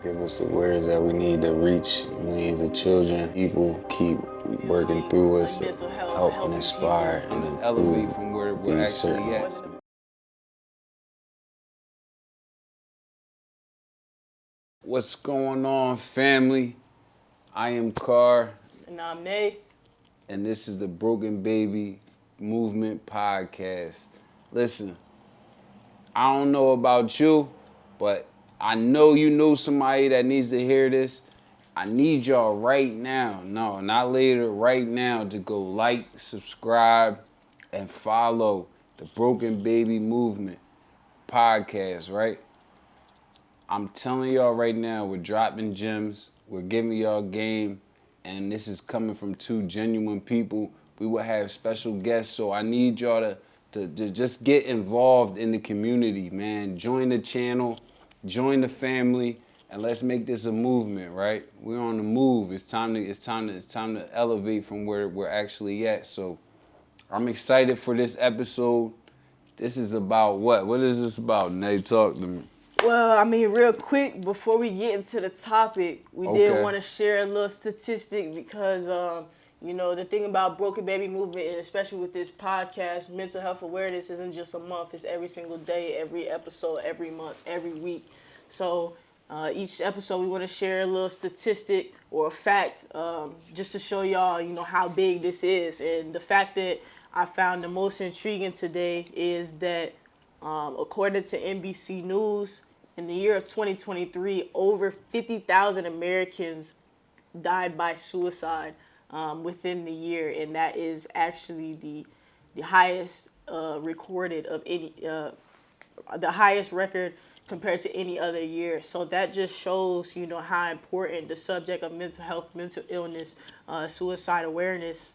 Give us the words that we need to reach millions of children. People keep working through us to help and inspire and to elevate from where we're actually at. What's going on, family? I am Carr. And I'm Nate. And this is the Broken Baby Movement Podcast. Listen, I don't know about you, but I know you know somebody that needs to hear this. I need y'all right now, no, not later, right now, to go like, subscribe, and follow the Broken Baby Movement Podcast, right? I'm telling y'all right now, we're dropping gems, we're giving y'all game, and this is coming from two genuine people. We will have special guests, so I need y'all to just get involved in the community, man. Join the channel, join the family, and let's make this a movement, right? We're on the move. It's time to elevate from where we're actually at. So I'm excited for this episode. This is about what? What is this about? Nate, talk to me. Well, I mean, real quick, before we get into the topic, we did want to share a little statistic because, the thing about Broken Baby Movement, and especially with this podcast, mental health awareness isn't just a month. It's every single day, every episode, every month, every week. So each episode, we want to share a little statistic or a fact just to show y'all, how big this is. And the fact that I found the most intriguing today is that according to NBC News, in the year of 2023, over 50,000 Americans died by suicide within the year, and that is actually the highest recorded of any, the highest record compared to any other year. So that just shows, how important the subject of mental health, mental illness, suicide awareness,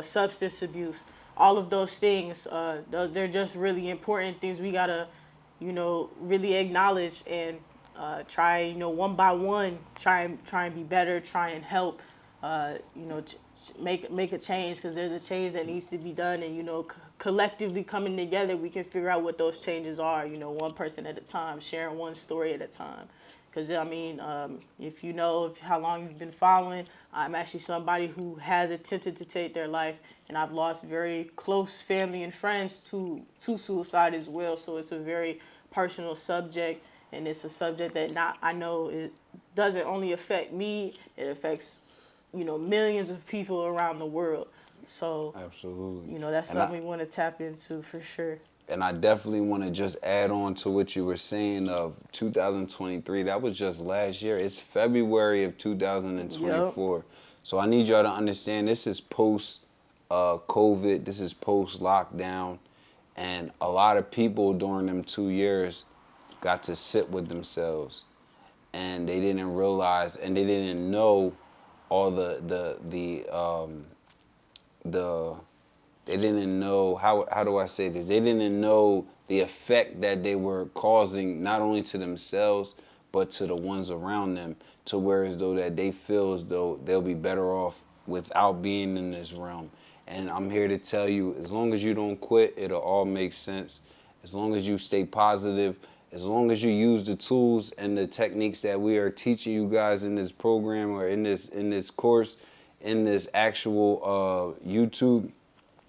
substance abuse, all of those things, they're just really important things we gotta, really acknowledge and try, one by one, try and be better, try and help, make a change, because there's a change that needs to be done, and collectively coming together, we can figure out what those changes are. One person at a time, sharing one story at a time. Because, if you know how long you've been following, I'm actually somebody who has attempted to take their life, and I've lost very close family and friends to suicide as well. So it's a very personal subject, and it's a subject that I know it doesn't only affect me, it affects, millions of people around the world. So, absolutely, that's something we want to tap into for sure. And I definitely want to just add on to what you were saying of 2023. That was just last year. It's February of 2024. Yep. So I need y'all to understand this is post COVID. This is post lockdown. And a lot of people during them 2 years got to sit with themselves. And they didn't realize and they didn't know all they didn't know, how do I say this? They didn't know the effect that they were causing not only to themselves, but to the ones around them, to where as though that they feel as though they'll be better off without being in this realm. And I'm here to tell you, as long as you don't quit, it'll all make sense. As long as you stay positive, as long as you use the tools and the techniques that we are teaching you guys in this program or in this course, in this actual YouTube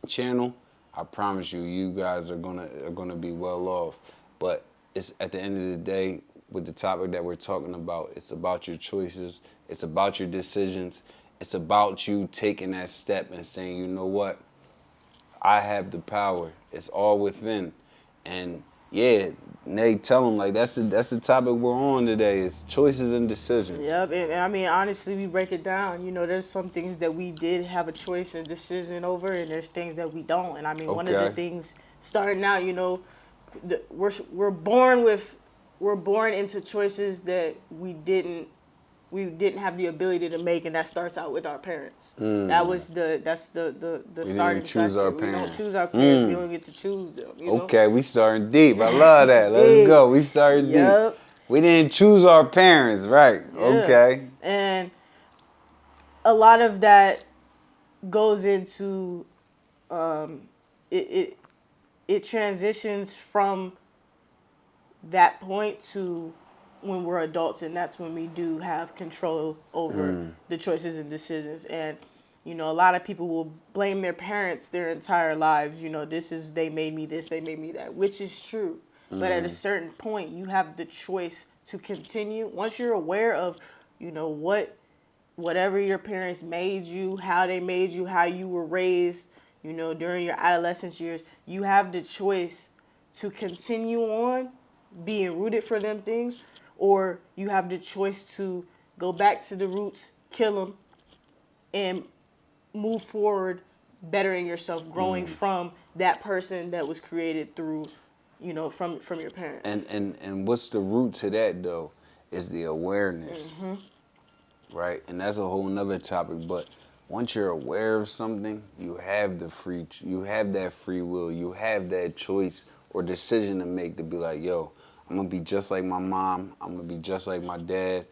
channel, I promise you guys are gonna be well off. But it's at the end of the day, with the topic that we're talking about, it's about your choices, it's about your decisions, it's about you taking that step and saying, you know what, I have the power. It's all within. And yeah, Nate, tell them, like, that's the topic we're on today. It's choices and decisions. Yep, and I mean, honestly, we break it down. There's some things that we did have a choice and decision over, and there's things that we don't. And I mean, one of the things starting out, we're born into choices that we didn't have the ability to make, and that starts out with our parents. That's the starting factor. We don't choose our parents. We don't get to choose them. Okay, we starting deep. I love that. Let's go. We starting deep. We didn't choose our parents, right? Yeah. Okay. And a lot of that goes into it transitions from that point to when we're adults, and that's when we do have control over the choices and decisions. And you know, a lot of people will blame their parents their entire lives. You know, they made me this, they made me that, which is true. But at a certain point, you have the choice to continue. Once you're aware of, you know, whatever your parents made you, how they made you, how you were raised, you know, during your adolescence years, you have the choice to continue on being rooted for them things, or you have the choice to go back to the roots, kill them, and move forward, bettering yourself, growing from that person that was created through, you know, from your parents. And what's the root to that though? Is the awareness, right? And that's a whole nother topic. But once you're aware of something, you have that free will, you have that choice or decision to make to be like, yo, I'm gonna be just like my mom, I'm gonna be just like my dad,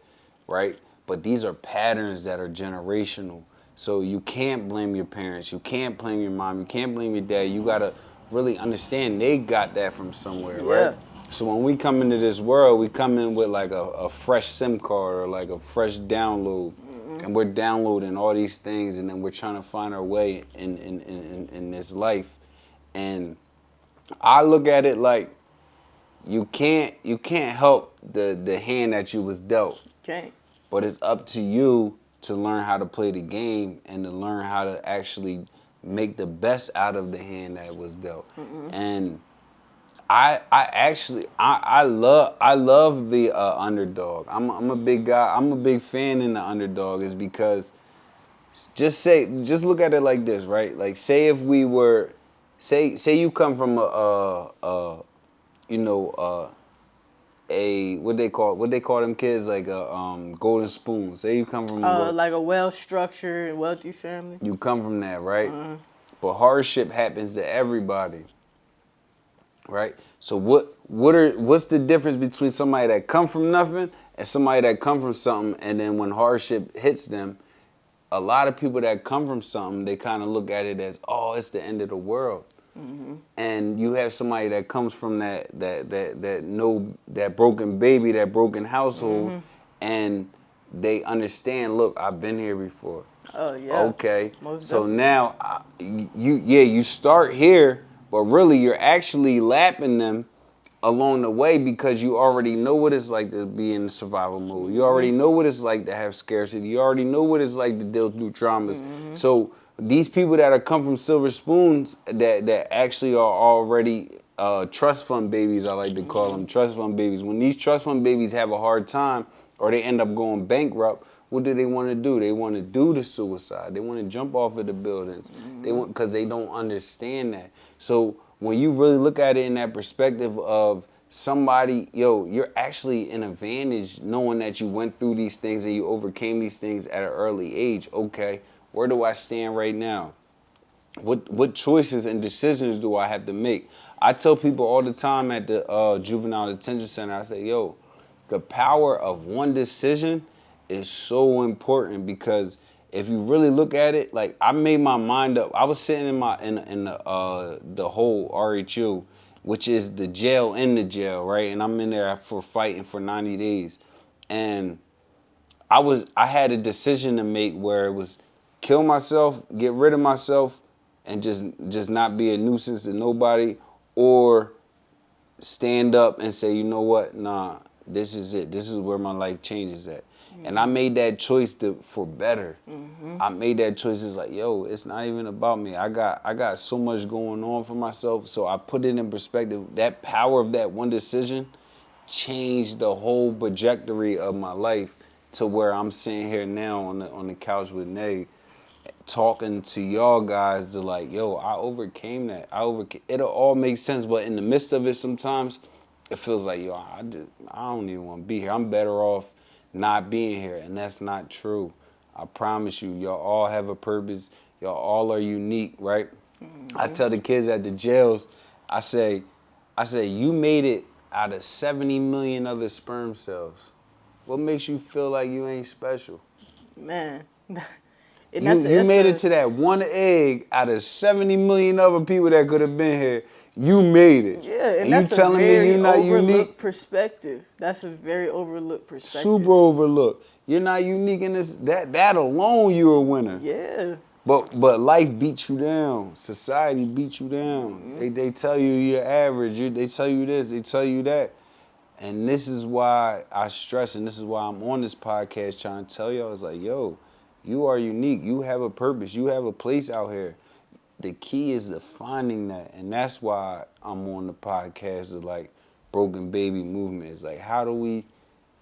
right? But these are patterns that are generational. So you can't blame your parents, you can't blame your mom, you can't blame your dad. You gotta really understand they got that from somewhere, right? So when we come into this world, we come in with like a fresh SIM card or like a fresh download. And we're downloading all these things, and then we're trying to find our way in this life. And I look at it like you can't help the hand that you was dealt. Okay. But it's up to you to learn how to play the game and to learn how to actually make the best out of the hand that was dealt. And I love the underdog. I'm a big guy. I'm a big fan in the underdog, is because just look at it like this, right? Like say if we were, say you come from a what they call them kids, like a golden spoon. Say you come from like a well-structured and wealthy family. You come from that, right? But hardship happens to everybody, right? So what's the difference between somebody that come from nothing and somebody that come from something, and then when hardship hits them, a lot of people that come from something, they kind of look at it as, oh, it's the end of the world. And you have somebody that comes from that broken baby, that broken household, and they understand, look, I've been here before. Oh yeah. Okay. Most So definitely. now you start here, but really you're actually lapping them along the way, because you already know what it's like to be in survival mode. You already know what it's like to have scarcity. You already know what it's like to deal through traumas. So these people that are come from silver spoons, that actually are already trust fund babies, I like to call them trust fund babies. When these trust fund babies have a hard time or they end up going bankrupt, what do they want to do? They want to do the suicide. They want to jump off of the buildings. Because they don't understand that. So when you really look at it in that perspective of somebody, you're actually in advantage knowing that you went through these things and you overcame these things at an early age. Okay, where do I stand right now? What choices and decisions do I have to make? I tell people all the time at the juvenile detention center, I say, the power of one decision is so important, because if you really look at it, like I made my mind up. I was sitting in the whole RHU, which is the jail in the jail, right? And I'm in there for fighting for 90 days. And I had a decision to make where it was kill myself, get rid of myself, and just not be a nuisance to nobody, or stand up and say, you know what, nah, this is it. This is where my life changes at. And I made that choice for better. I made that choice. It's like, it's not even about me. I got so much going on for myself. So I put it in perspective. That power of that one decision changed the whole trajectory of my life to where I'm sitting here now on the couch with Nay, talking to y'all guys to like, I overcame that. It'll all make sense, but in the midst of it, sometimes it feels like, I don't even want to be here. I'm better off not being here, and that's not true. I promise you, y'all all have a purpose. Y'all all are unique, right? I tell the kids at the jails, I say, you made it out of 70 million other sperm cells. What makes you feel like you ain't special? Man, You made it to that one egg out of 70 million other people that could have been here. You made it. Yeah, and you that's telling a very me you're not overlooked unique? perspective. That's a very overlooked perspective. Super overlooked. You're not unique in this. That alone, you're a winner. Yeah. But life beats you down. Society beats you down. Mm-hmm. They tell you you're average. They tell you this. They tell you that. And this is why I stress, and this is why I'm on this podcast trying to tell y'all, it's like, yo, you are unique. You have a purpose. You have a place out here. The key is to finding that. And that's why I'm on the podcast of like Broken Baby Movement. It's like, how do we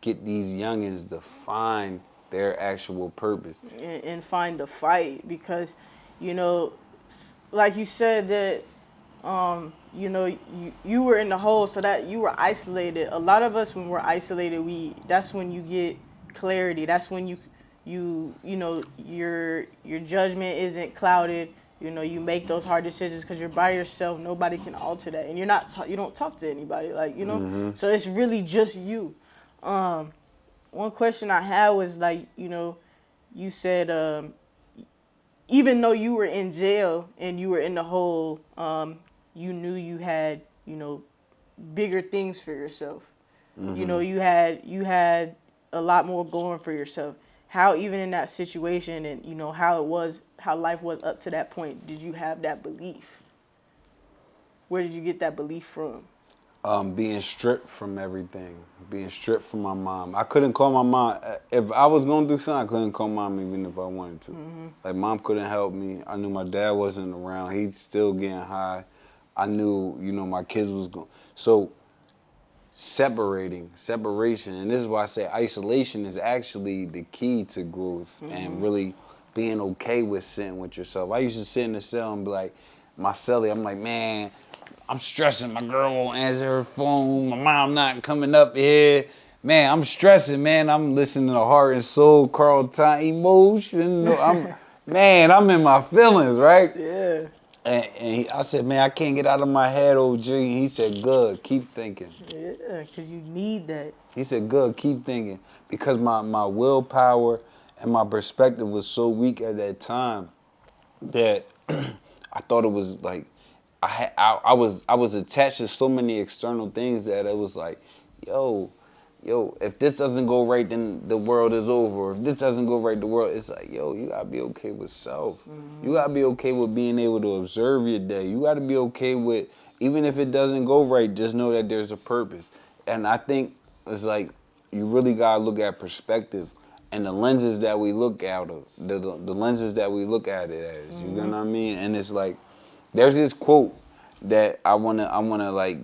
get these youngins to find their actual purpose? And find the fight, because, you know, like you said that, you know, you were in the hole, so that you were isolated. A lot of us, when we're isolated, that's when you get clarity. That's when you know, your judgment isn't clouded. You know, you make those hard decisions because you're by yourself. Nobody can alter that, and you don't talk to anybody, like, you know. Mm-hmm. So it's really just you. One question I had was, like, you know, you said even though you were in jail and you were in the hole, you knew you had, you know, bigger things for yourself. Mm-hmm. You know, you had a lot more going for yourself. How, even in that situation, and, you know, how life was up to that point, did you have that belief? Where did you get that belief from? Being stripped from everything. Being stripped from my mom. I couldn't call my mom. If I was going through something, I couldn't call mom even if I wanted to. Mm-hmm. Like, mom couldn't help me. I knew my dad wasn't around. He's still getting high. I knew, you know, my kids was going. So, separation, and this is why I say isolation is actually the key to growth. Mm-hmm. And really being okay with sitting with yourself. I used to sit in the cell and be like, my cellie, I'm like, man, I'm stressing. My girl won't answer her phone. My mom not coming up here. Man, I'm stressing, man. I'm listening to Heart and Soul, Carl Time, Emotion. I'm in my feelings, right? Yeah. And I said, man, I can't get out of my head, OG. And he said, good, keep thinking. Yeah, because you need that. He said, good, keep thinking. Because my willpower and my perspective was so weak at that time that I thought it was like, I was attached to so many external things that it was like, yo, if this doesn't go right, then the world is over. If this doesn't go right, the world, it's like, yo, you gotta be okay with self. Mm-hmm. You gotta be okay with being able to observe your day. You gotta be okay with, even if it doesn't go right, just know that there's a purpose. And I think it's like, you really gotta look at perspective and the lenses that we look out of, the lenses that we look at it as, you know what I mean? And it's like, there's this quote that I wanna like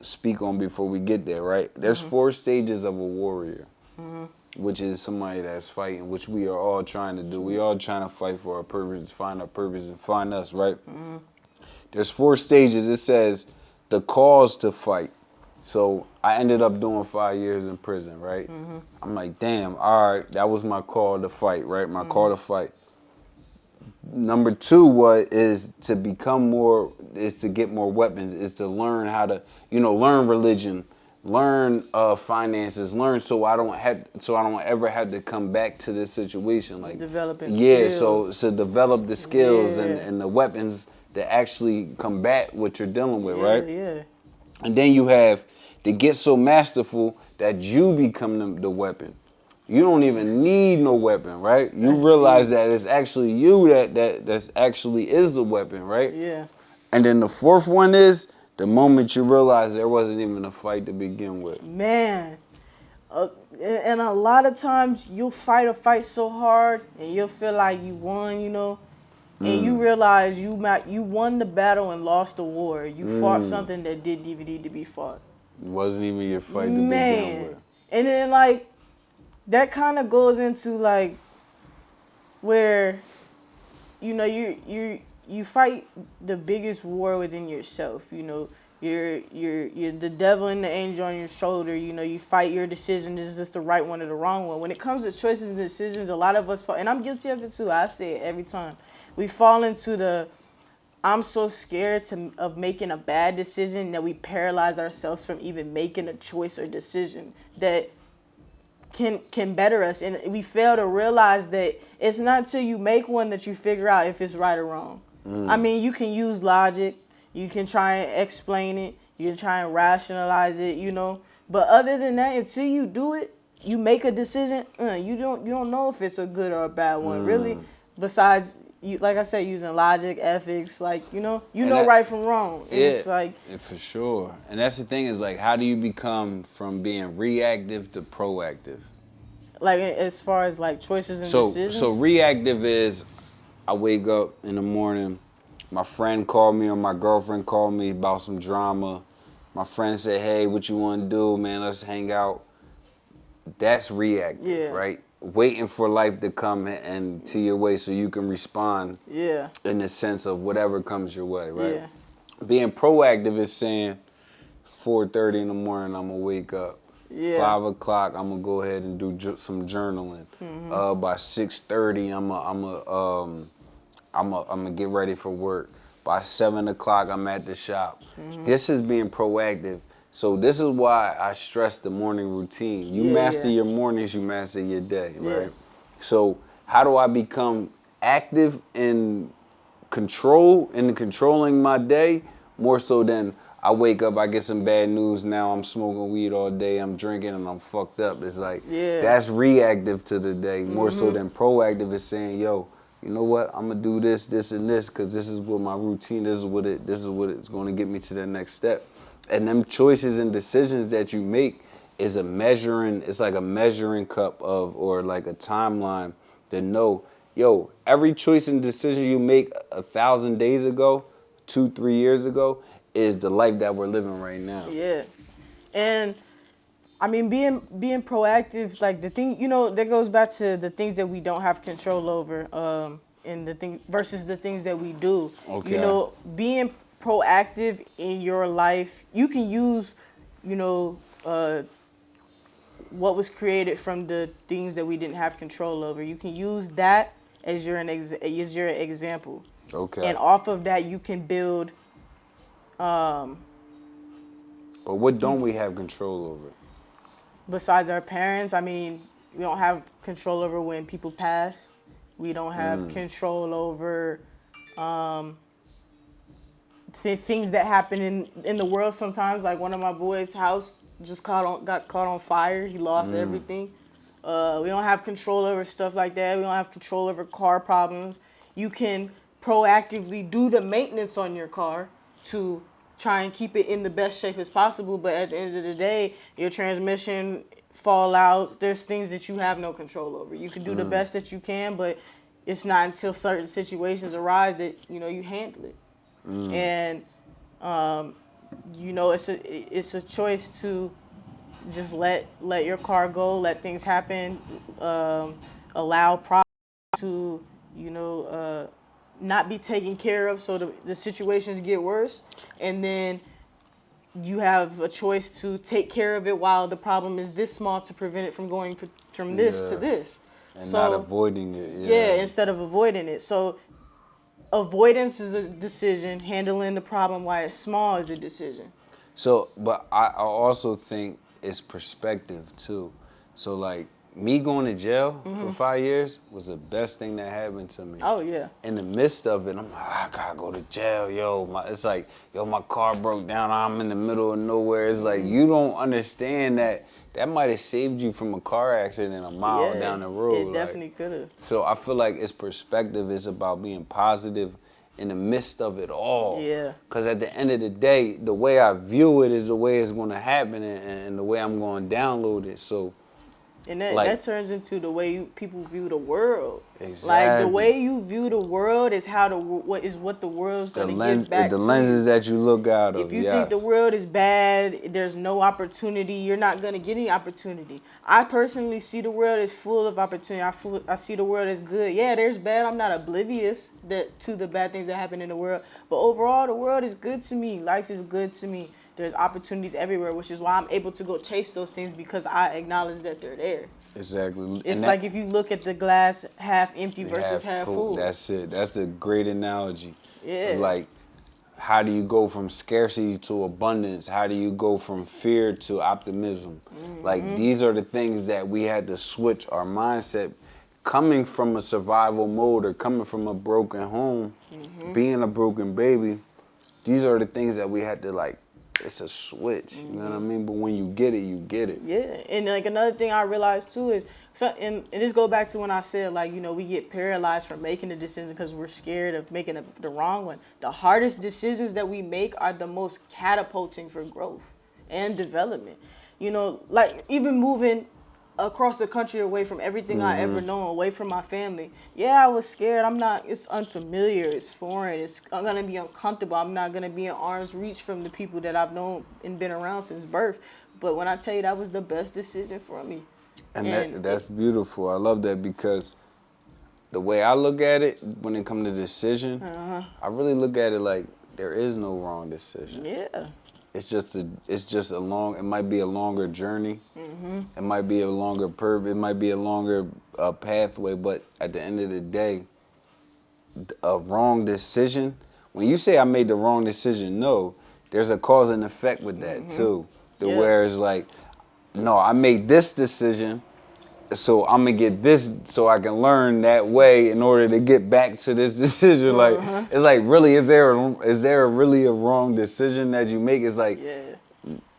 speak on before we get there, right? There's 4 stages of a warrior, which is somebody that's fighting, which we are all trying to do. We all trying to fight for our purpose, find our purpose, and find us, right? There's 4 stages. It says the cause to fight. So I ended up doing 5 years in prison, right? I'm like, damn, all right, that was my call to fight, right? My call to fight. Number 2 is to become more, is to get more weapons, is to learn how to, learn religion, learn finances, learn so I don't ever have to come back to this situation. Like developing skills. So develop the skills and the weapons that actually combat what you're dealing with, right? Yeah. And then you have to get so masterful that you become the weapon. You don't even need no weapon, right? You realize that it's actually you that actually is the weapon, right? Yeah. And then the 4th one is the moment you realize there wasn't even a fight to begin with. Man, and a lot of times you'll fight a fight so hard and you'll feel like you won, and you realize you won the battle and lost the war. You fought something that didn't even need to be fought. It wasn't even your fight to begin with. And then, like, that kind of goes into, like, where, you fight the biggest war within yourself. You're the devil and the angel on your shoulder. You fight your decision. Is this the right one or the wrong one? When it comes to choices and decisions, a lot of us fall, and I'm guilty of it too. I say it every time. We fall into I'm so scared of making a bad decision that we paralyze ourselves from even making a choice or decision that can better us, and we fail to realize that it's not until you make one that you figure out if it's right or wrong. I mean, you can use logic, you can try and explain it, you can try and rationalize it, you know. But other than that, until you do it, you make a decision. You don't know if it's a good or a bad one, really. Besides, you, like I said, using logic, ethics, like you know right from wrong. And it's like for sure. And that's the thing is like, how do you become from being reactive to proactive? Like as far as like choices and decisions. So reactive is, I wake up in the morning, my friend called me or my girlfriend called me about some drama. My friend said, "Hey, what you want to do, man? Let's hang out." That's reactive, right? Waiting for life to come and to your way so you can respond. In the sense of whatever comes your way, right? Being proactive is saying 4:30 in the morning, I'm gonna wake up. 5 o'clock, I'm gonna go ahead and do some journaling. By 6:30, I'm gonna get ready for work. By 7 o'clock, I'm at the shop. This is being proactive. So this is why I stress the morning routine. You master your mornings, you master your day, right? So how do I become active in controlling my day? More so than I wake up, I get some bad news, now I'm smoking weed all day, I'm drinking and I'm fucked up. It's like, that's reactive to the day. More so than proactive is saying, yo, you know what, I'm gonna do this, this, and this, because this is what my routine, this is what it's gonna get me to the next step. And them choices and decisions that you make is it's like a measuring cup of, or like a timeline to know, yo, every choice and decision you make 1,000 days ago, 2-3 years ago, is the life that we're living right now. And I mean, being proactive, like the thing, you know, that goes back to the things that we don't have control over, and the thing versus the things that we do. You know, being proactive in your life, you can use, you know, what was created from the things that we didn't have control over. You can use that as your example. And off of that, you can build. But what don't we have control over? Besides our parents, I mean, we don't have control over when people pass. We don't have control over things that happen in the world sometimes. Like one of my boys' house just got caught on fire. He lost everything. We don't have control over stuff like that. We don't have control over car problems. You can proactively do the maintenance on your car to try and keep it in the best shape as possible. But at the end of the day, your transmission fall out. There's things that you have no control over. You can do the best that you can, but it's not until certain situations arise that, you know, you handle it. And, you know, it's a choice to just let your car go, let things happen, allow problems to, you know, not be taken care of so the situations get worse. And then you have a choice to take care of it while the problem is this small to prevent it from going from this to this. And not avoiding it. Instead of avoiding it. So avoidance is a decision. Handling the problem while it's small is a decision. So, but I also think it's perspective too. So like me going to jail for 5 years was the best thing that happened to me. Oh yeah. In the midst of it, I'm like, I gotta go to jail, yo. It's like, yo, my car broke down. I'm in the middle of nowhere. It's like you don't understand that might have saved you from a car accident a mile down the road. It definitely could have. So I feel like it's perspective. It's about being positive in the midst of it all. Because at the end of the day, the way I view it is the way it's going to happen and the way I'm going to download it. So. And that turns into the way people view the world. Exactly. Like the way you view the world is what the world's going to give back to you. The lenses that you look out of. If you think the world is bad, there's no opportunity, you're not going to get any opportunity. I personally see the world as full of opportunity. I see the world as good. Yeah, there's bad. I'm not oblivious to the bad things that happen in the world. But overall, the world is good to me. Life is good to me. There's opportunities everywhere, which is why I'm able to go chase those things because I acknowledge that they're there. Exactly. It's like if you look at the glass half empty versus half full. That's it. That's a great analogy. Yeah. Like How do you go from scarcity to abundance? How do you go from fear to optimism? Like, these are the things that we had to switch our mindset. Coming from a survival mode or coming from a broken home, being a broken baby, these are the things that we had to, like, it's a switch. You know what I mean? But when you get it, you get it. Yeah, and like another thing I realized too is, and this goes back to when I said, like, you know, we get paralyzed from making a decision because we're scared of making the wrong one. The hardest decisions that we make are the most catapulting for growth and development. You know, like even moving across the country away from everything I ever known, away from my family. Yeah, I was scared. It's unfamiliar. It's foreign. I'm going to be uncomfortable. I'm not going to be in arm's reach from the people that I've known and been around since birth. But when I tell you that was the best decision for me. And that's beautiful. I love that because the way I look at it, when it comes to decision, I really look at it like there is no wrong decision. Yeah. It's just a long. It might be a longer journey. It might be a longer it might be a longer pathway. But at the end of the day, a wrong decision. When you say I made the wrong decision, no, there's a cause and effect with that too. Where it's like, no, I made this decision, so I'm gonna get this so I can learn that way in order to get back to this decision. Like, it's like, really, is there really a wrong decision that you make? It's like,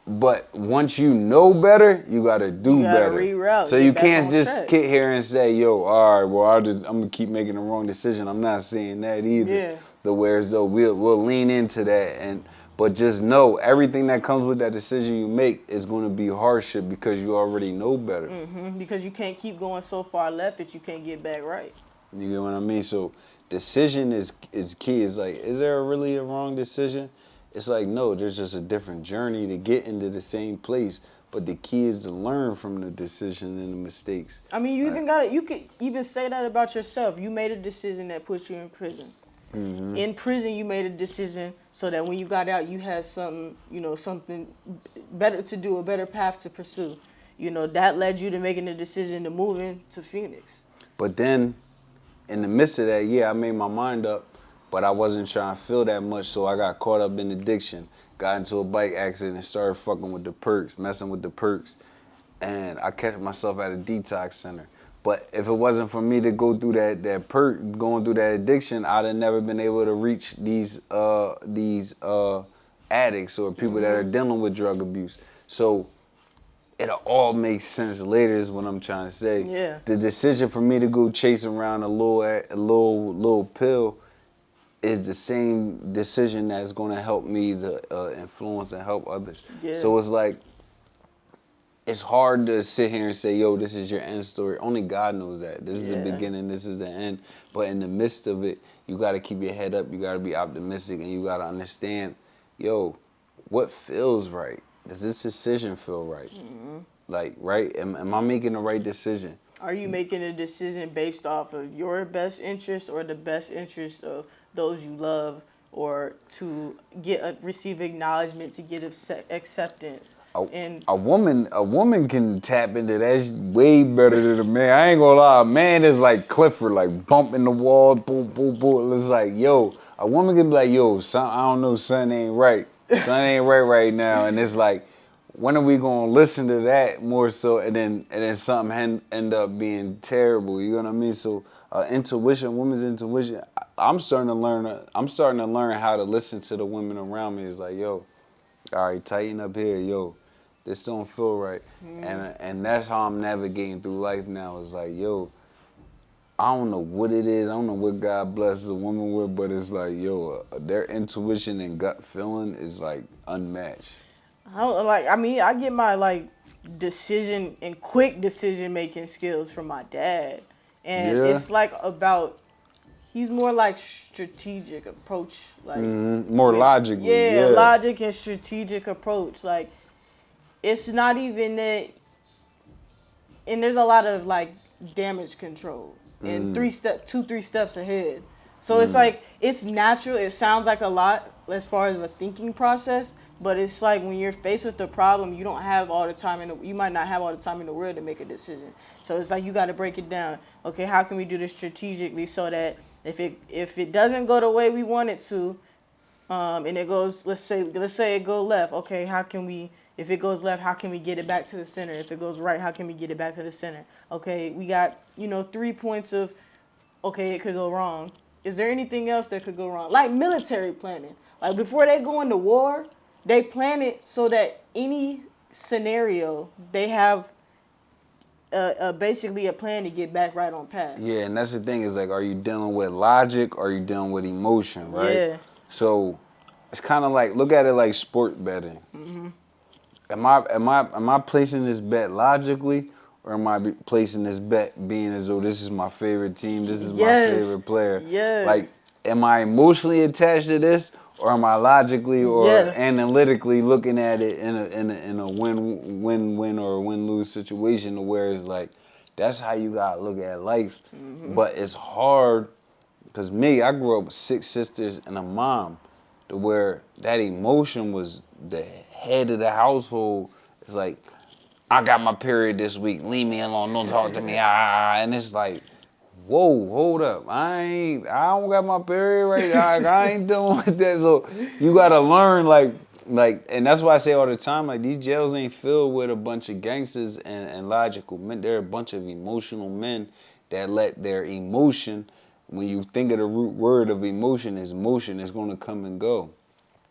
but once you know better, you gotta do better. Reroute, so you can't just sit here and say, yo, all right, well, I'm gonna keep making the wrong decision. I'm not saying that either. Yeah. The whereas though we'll lean into that but just know everything that comes with that decision you make is going to be hardship because you already know better. Because you can't keep going so far left that you can't get back right. You get what I mean? So decision is key. It's like, is there really a wrong decision? It's like, no, there's just a different journey to get into the same place. But the key is to learn from the decision and the mistakes. I mean, you could even say that about yourself. You made a decision that put you in prison. In prison, you made a decision so that when you got out, you had something better to do, a better path to pursue. You know, that led you to making the decision to move into Phoenix. But then, in the midst of that, I made my mind up, but I wasn't trying to feel that much, so I got caught up in addiction. Got into a bike accident and started fucking with the perks, messing with the perks. And I catch myself at a detox center. But if it wasn't for me to go through going through that addiction, I'd have never been able to reach these addicts or people that are dealing with drug abuse. So it all makes sense later is what I'm trying to say. Yeah. The decision for me to go chase around a little pill is the same decision that's going to help me to influence and help others. Yeah. So it's like, it's hard to sit here and say, yo, this is your end story. Only God knows that. This is the beginning, this is the end. But in the midst of it, you got to keep your head up. You got to be optimistic, and you got to understand, yo, what feels right? Does this decision feel right? Like, right? Am I making the right decision? Are you making a decision based off of your best interest or the best interest of those you love, or to receive acknowledgement, to get acceptance? A woman can tap into that way better than a man. I ain't gonna lie, a man is like Clifford, like bumping the wall, boom, boom, boom. It's like, yo, a woman can be like, yo, son, I don't know, son ain't right. Son ain't right now. And it's like, when are we gonna listen to that more so, and then something end up being terrible? You know what I mean? So intuition, women's intuition. I'm starting to learn how to listen to the women around me. It's like, yo, all right, tighten up here, yo. This don't feel right. And that's how I'm navigating through life now. It's like, yo, I don't know what it is. I don't know what God blesses a woman with, but it's like, yo, their intuition and gut feeling is like unmatched. I get my decision and quick decision making skills from my dad. And it's like he's more like strategic approach, like more logical. Yeah, logic and strategic approach. Like, it's not even that, and there's a lot of like damage control and 3 steps ahead. So it's like, it's natural. It sounds like a lot as far as a thinking process, but it's like when you're faced with the problem, you don't have all the time you might not have all the time in the world to make a decision. So it's like, you got to break it down. Okay, how can we do this strategically so that if it doesn't go the way we want it to, and it goes, let's say it go left. Okay, if it goes left, how can we get it back to the center? If it goes right, how can we get it back to the center? Okay, we got, 3 points of, okay, it could go wrong. Is there anything else that could go wrong? Like military planning. Like before they go into war, they plan it so that any scenario, they have basically a plan to get back right on path. Yeah, and that's the thing is like, are you dealing with logic or are you dealing with emotion, right? Yeah. So it's kind of like, look at it like sport betting. Mm-hmm. Am I placing this bet logically, or am I placing this bet being as though this is my favorite team, this is my favorite player? Yeah. Like, am I emotionally attached to this, or am I logically or analytically looking at it in a win-win or win-lose situation, to where it's like, that's how you gotta look at life. Mm-hmm. But it's hard, because I grew up with 6 sisters and a mom, to where that emotion was the head of the household. It's like, I got my period this week, leave me alone, don't talk to me, and it's like, whoa, hold up, I don't got my period right now, I ain't dealing with that. So you gotta learn, like, and that's why I say all the time, like, these jails ain't filled with a bunch of gangsters and logical men. They're a bunch of emotional men that let their emotion, when you think of the root word of emotion is motion, it's gonna come and go.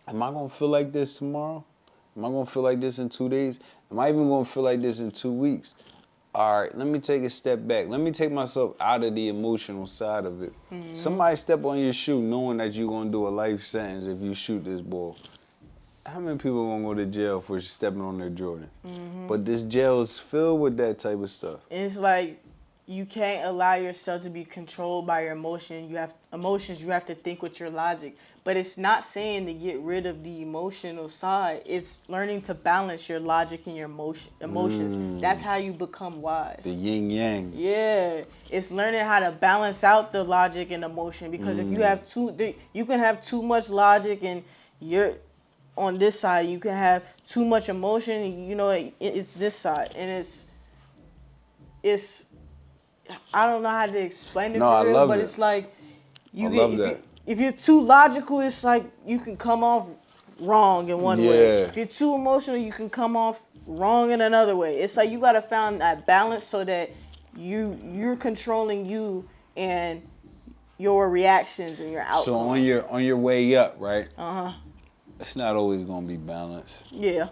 Am I gonna feel like this tomorrow? Am I gonna feel like this in 2 days? Am I even gonna feel like this in 2 weeks? All right, let me take a step back. Let me take myself out of the emotional side of it. Mm-hmm. Somebody step on your shoe knowing that you're gonna do a life sentence if you shoot this ball. How many people gonna go to jail for stepping on their Jordan? Mm-hmm. But this jail is filled with that type of stuff. It's like, you can't allow yourself to be controlled by your emotions. You have to think with your logic. But it's not saying to get rid of the emotional side. It's learning to balance your logic and your emotions. That's how you become wise. The yin yang. Yeah. It's learning how to balance out the logic and emotion. Because if you have you can have too much logic and you're on this side. You can have too much emotion and it's this side. And it's I don't know how to explain it for real, but it's like if you're too logical, it's like you can come off wrong in one way. If you're too emotional, you can come off wrong in another way. It's like you gotta find that balance so that you're controlling you and your reactions and your outcomes. So on your way up, right? It's not always gonna be balanced. Yeah.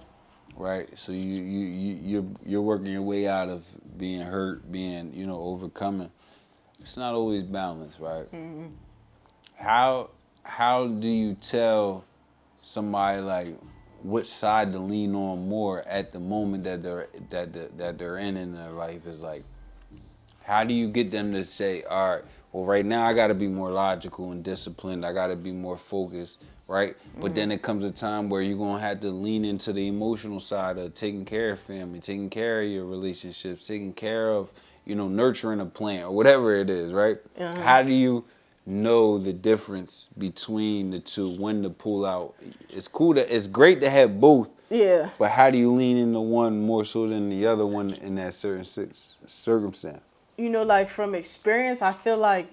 Right, so you're working your way out of being hurt, being overcoming. It's not always balanced, right? Mm-hmm. How do you tell somebody like which side to lean on more at the moment that they're in their life? Is like, how do you get them to say, all right, well, right now I got to be more logical and disciplined. I got to be more focused. Right? But then it comes a time where you're going to have to lean into the emotional side of taking care of family, taking care of your relationships, taking care of, nurturing a plant or whatever it is, right? Uh-huh. How do you know the difference between the two, when to pull out? It's great to have both. Yeah. But how do you lean into one more so than the other one in that certain circumstance? Like from experience, I feel like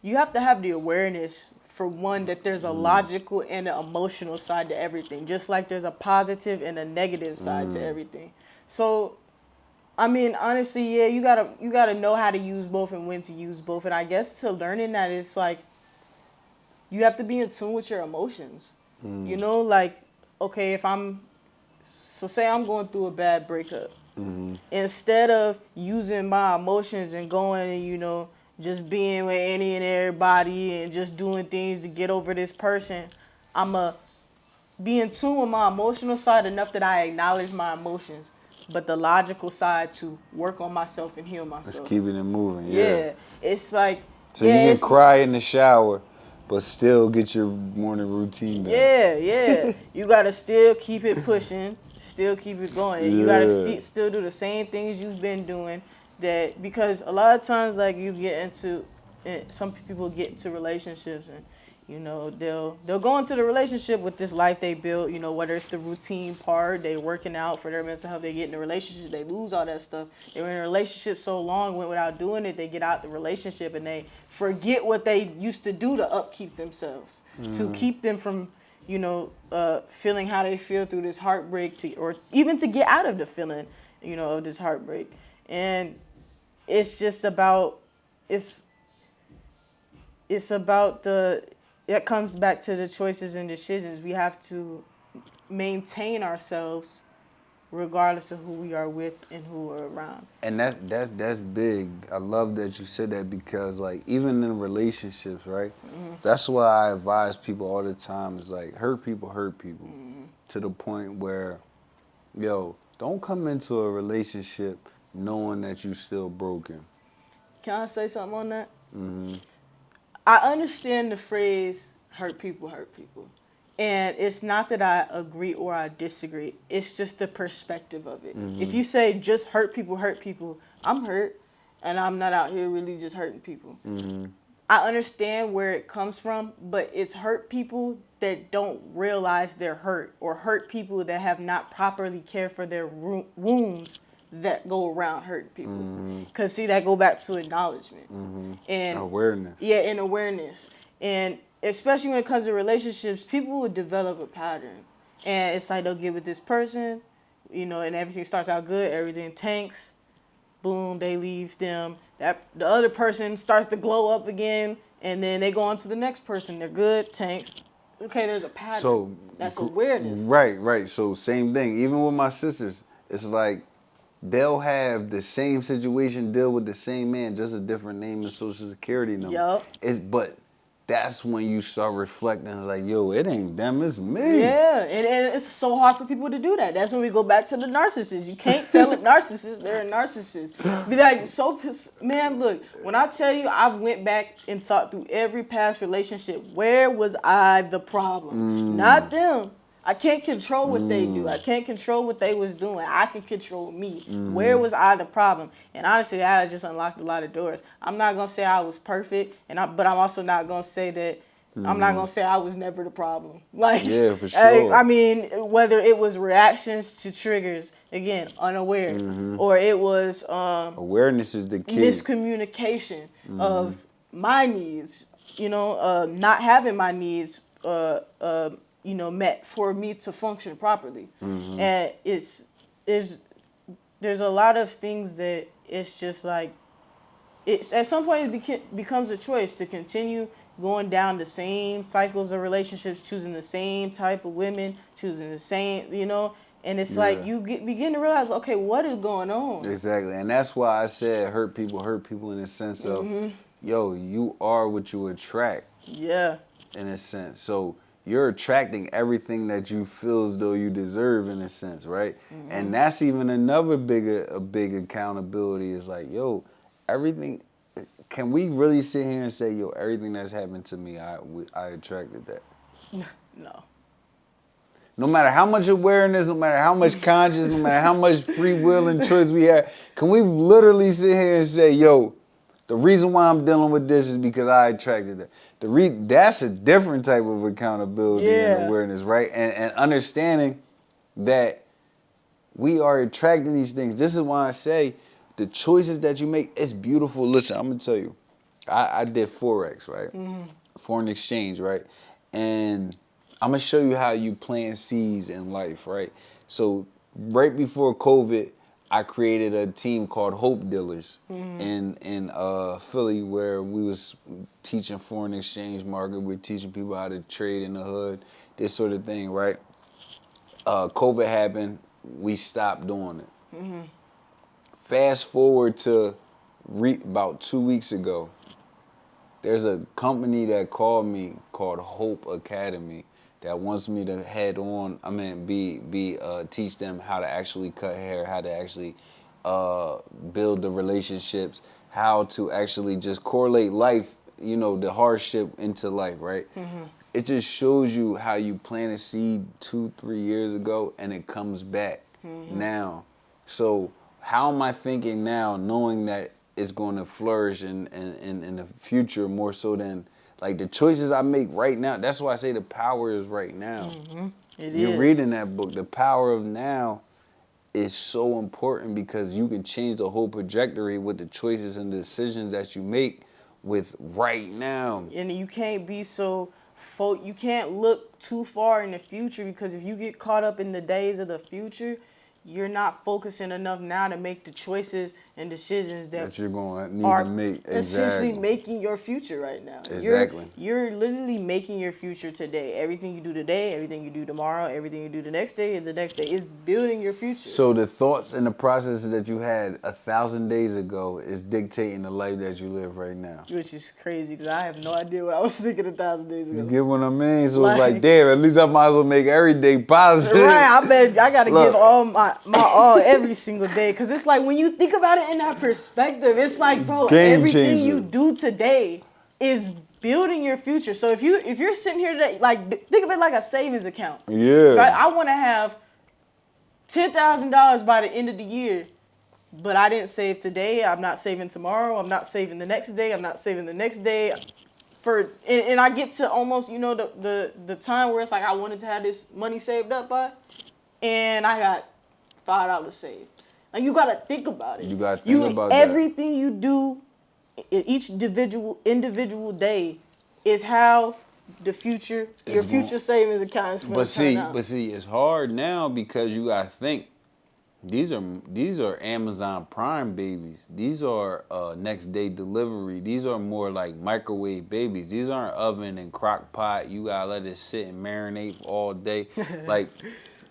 you have to have the awareness, for one, that there's a logical and an emotional side to everything, just like there's a positive and a negative side to everything. So, I mean, honestly, yeah, you gotta know how to use both and when to use both. And I guess to learning that, it's like you have to be in tune with your emotions. Like, okay, say I'm going through a bad breakup. Mm-hmm. Instead of using my emotions and going and, just being with any and everybody and just doing things to get over this person, I'ma be in tune with my emotional side enough that I acknowledge my emotions, but the logical side to work on myself and heal myself. Let's keep it moving. Yeah. It's like, so you can cry in the shower, but still get your morning routine done. Yeah. You gotta still keep it pushing, still keep it going. Yeah. You gotta still do the same things you've been doing. That because a lot of times, like, you get into, some people get into relationships and You know, they'll go into the relationship with this life they built, you know, whether it's the routine part, they working out for their mental health, they get in a relationship, they lose all that stuff. They were in a relationship so long, went without doing it, they get out the relationship and they forget what they used to do to upkeep themselves, to keep them from, you know, feeling how they feel through this heartbreak, or even to get out of the feeling, you know, of this heartbreak. And it's just about, it's about it comes back to the choices and decisions. We have to maintain ourselves regardless of who we are with and who we're around. And that's big. I love that you said that, because like even in relationships, right? That's why I advise people all the time, is like hurt people to the point where, yo, don't come into a relationship knowing that you're still broken. Can I say something on that? I understand the phrase hurt people. And it's not that I agree or I disagree. It's just the perspective of it. If you say just hurt people, I'm hurt. And I'm not out here really just hurting people. I understand where it comes from, but it's hurt people that don't realize they're hurt, or hurt people that have not properly cared for their wounds that go around hurting people. Because see, that go back to acknowledgement and awareness. Yeah, and awareness. And especially when it comes to relationships, people will develop a pattern. And it's like they'll get with this person, you know, and everything starts out good, everything tanks. Boom, they leave them. That the other person starts to glow up again, and then they go on to the next person. They're good, tanks. Okay, there's a pattern. So that's awareness. Right. So same thing. Even with my sisters, it's like they'll have the same situation, deal with the same man, just a different name and social security number. Yep. But that's when you start reflecting, like, yo, it ain't them, it's me. Yeah, and it's so hard for people to do that. That's when we go back to the narcissist. You can't tell a narcissist they're a narcissist. Be like, man, look, when I tell you I've went back and thought through every past relationship, where was I the problem? Not them. I can't control what they do. I can't control what they was doing. I can control me. Where was I the problem? And honestly, that just unlocked a lot of doors. I'm not gonna say I was perfect, but I'm also not gonna say that. I'm not gonna say I was never the problem. Like, yeah, for sure. I mean, whether it was reactions to triggers, again, unaware, or it was awareness is the key. Miscommunication of my needs. You know, not having my needs. You know, met for me to function properly. And there's a lot of things that it's just like, it's at some point it becomes a choice to continue going down the same cycles of relationships, choosing the same type of women, choosing the same, you know, and it's like you begin to realize, okay, what is going on? Exactly, and that's why I said hurt people in the sense of, yo, you are what you attract. Yeah. In a sense, so you're attracting everything that you feel as though you deserve, in a sense, right? And that's even another big accountability, is like, yo, everything. Can we really sit here and say, yo, everything that's happened to me, I attracted that? No. No matter how much awareness, no matter how much conscience, no matter how much free will and choice we have, can we literally sit here and say, yo, the reason why I'm dealing with this is because I attracted that. That's a different type of accountability and awareness, right? And understanding that we are attracting these things. This is why I say the choices that you make, it's beautiful. Listen, I'm going to tell you, I did Forex, right? Foreign exchange, right? And I'm going to show you how you plant seeds in life, right? So right before COVID, I created a team called Hope Dealers in Philly, where we was teaching foreign exchange market. We're teaching people how to trade in the hood, this sort of thing, right? COVID happened. We stopped doing it. Fast forward to about 2 weeks ago. There's a company that called me called Hope Academy that wants me to teach them how to actually cut hair, how to actually build the relationships, how to actually just correlate life, you know, the hardship into life, right? It just shows you how you plant a seed 2-3 years ago and it comes back now. So how am I thinking now, knowing that it's going to flourish in the future more so than, Like the choices I make right now, that's why I say the power is right now. You're reading that book, the power of now is so important because you can change the whole trajectory with the choices and decisions that you make with right now. And you can't be so you can't look too far in the future, because if you get caught up in the days of the future, you're not focusing enough now to make the choices and decisions that you're going to need are to make. essentially making your future right now. Exactly. You're literally making your future today. Everything you do today, everything you do tomorrow, everything you do the next day and the next day is building your future. So the thoughts and the processes that you had 1,000 days ago is dictating the life that you live right now. Which is crazy because I have no idea what I was thinking 1,000 days ago. You get what I mean? So it's like, damn, at least I might as well make every day positive. Right, I bet I got to give all my all every single day, because it's like when you think about it in that perspective, it's like, bro, everything you do today is building your future. So if you're sitting here today, like think of it like a savings account. Yeah. Right? I want to have $10,000 by the end of the year, but I didn't save today. I'm not saving tomorrow. I'm not saving the next day. I'm not saving the next day. And I get to almost, the time where it's like I wanted to have this money saved up by, and I got $5 saved. Like, you gotta think about it. You gotta think about everything you do in each individual day is how your future savings account is going to turn out. But see, it's hard now because you gotta think. These are Amazon Prime babies. These are next day delivery. These are more like microwave babies. These aren't oven and crock pot. You gotta let it sit and marinate all day. Like,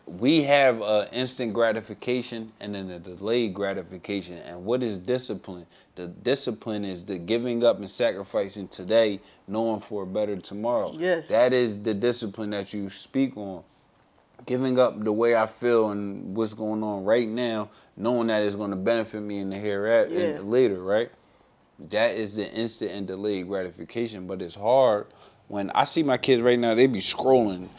we have instant gratification and then a delayed gratification. And what is discipline? The discipline is the giving up and sacrificing today, knowing for a better tomorrow. Yes. That is the discipline that you speak on. Giving up the way I feel and what's going on right now, knowing that it's going to benefit me in the hereafter and later, right? That is the instant and delayed gratification. But it's hard when I see my kids right now, they be scrolling.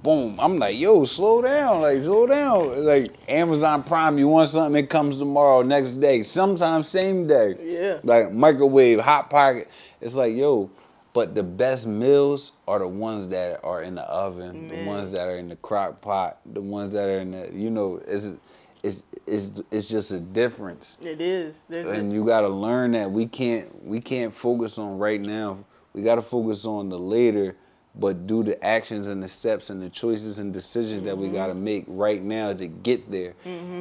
Boom. I'm like, yo, slow down. Like, slow down. Like, Amazon Prime, you want something, it comes tomorrow, next day. Sometimes same day. Yeah. Like, microwave, hot pocket. It's like, yo, but the best meals are the ones that are in the oven, the ones that are in the crock pot, the ones that are in the, it's just a difference. It is. And you got to learn that we can't focus on right now. We got to focus on the later, but do the actions and the steps and the choices and decisions that we got to make right now to get there.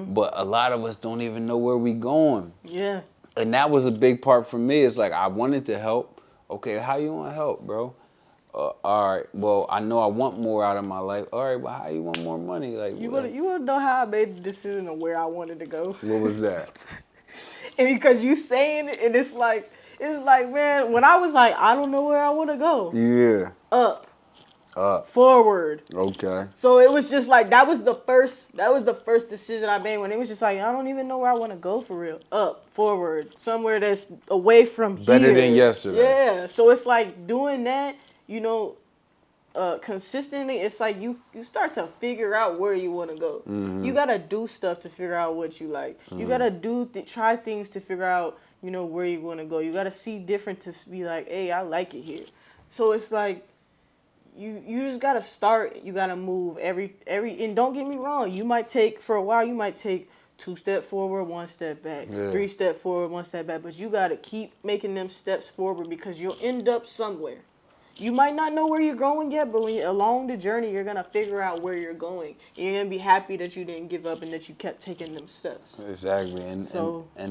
But a lot of us don't even know where we going. Yeah. And that was a big part for me. It's like, I wanted to help. Okay, how you want to help, bro? All right, well, I know I want more out of my life. All right, but how you want more money? Like, you want to know how I made the decision of where I wanted to go? What was that? And because you saying it, and it's like, man, when I was like, I don't know where I want to go. Yeah. Up. Forward. Okay. So it was just like, that was the first decision I made, when it was just like, I don't even know where I want to go for real. Up, forward, somewhere that's away from here. Better than yesterday. Yeah. So it's like doing that, consistently. It's like you start to figure out where you want to go. You gotta do stuff to figure out what you like. You gotta try things to figure out, where you want to go. You gotta see different to be like, hey, I like it here. So it's like, you just gotta start. You gotta move every. And don't get me wrong. You might take 2 steps forward, 1 step back, 3 steps forward, 1 step back. But you gotta keep making them steps forward, because you'll end up somewhere. You might not know where you're going yet, but along the journey, you're gonna figure out where you're going. You're gonna be happy that you didn't give up and that you kept taking them steps. Exactly, and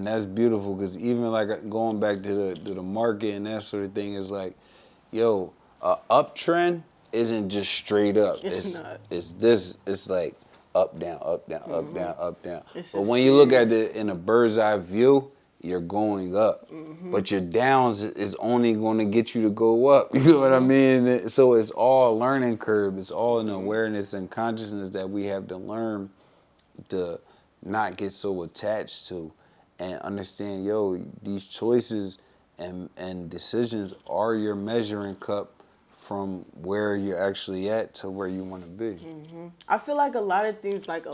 that's beautiful, because even like going back to the market and that sort of thing is like, yo, uptrend isn't just straight up. It's not. It's like up, down, up, down, up, down, up, down. But when you look at it in a bird's eye view, you're going up. But your downs is only going to get you to go up. You know what I mean? So it's all a learning curve. It's all an awareness and consciousness that we have to learn to not get so attached to, and understand, yo, these choices and decisions are your measuring cup from where you're actually at to where you want to be. I feel like a lot of things, like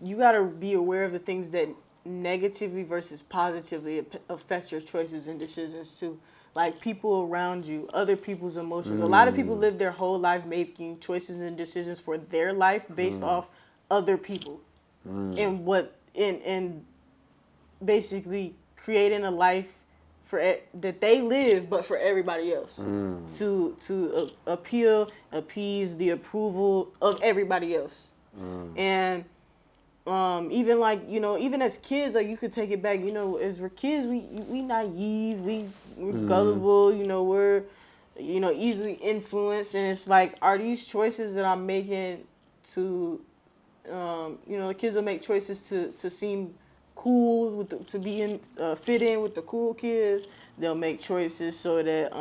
you gotta be aware of the things that negatively versus positively affect your choices and decisions too. like people around you, other people's emotions. A lot of people live their whole life making choices and decisions for their life based off other people, and and basically creating a life that they live, but for everybody else, to appease the approval of everybody else, and even like, you know, even as kids, like you could take it back, you know, as we're kids, we naive, we're gullible, you know, we're, you know, easily influenced, and it's like, are these choices that I'm making to, you know, the kids will make choices to seem cool, to be in, fit in with the cool kids. They'll make choices so that